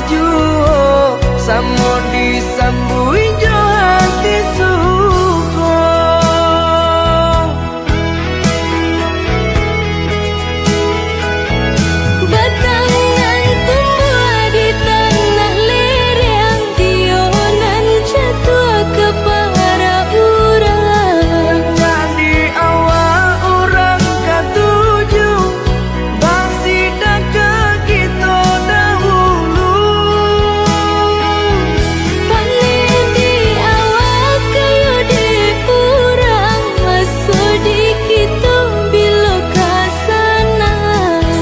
juo samo disambui jo hati suko. Batangan tumbuh di tanah lereng, tionan jatuh ke para urang. Jadi awal orang ketujuh bangsi dah ke kita dahulu. Panen di awal kayu di urang, masuk di kita bila kasana.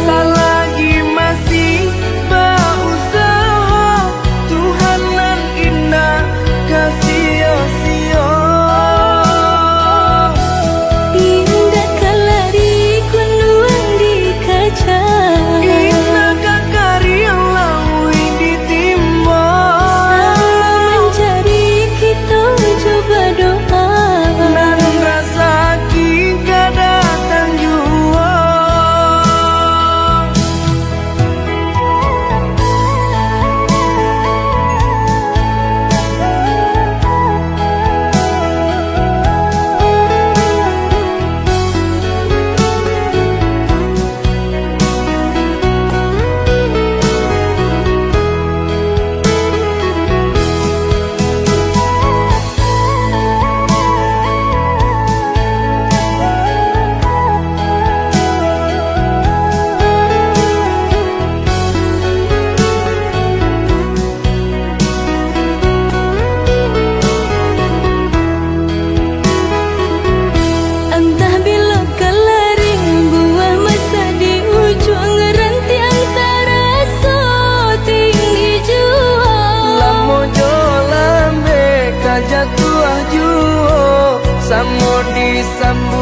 Selagi masih berusaha, Tuhan nan indah kasih-sia. Indah kalari kunduan di kaca, Indah karya lawi ditimba. sama mencari kita coba doa. Nan rasa kita datang jua. Entah bila kelaring buah masa di ujung rantiang terasa tinggi jua. Lamo jo lambe kajatuah juo samo disambui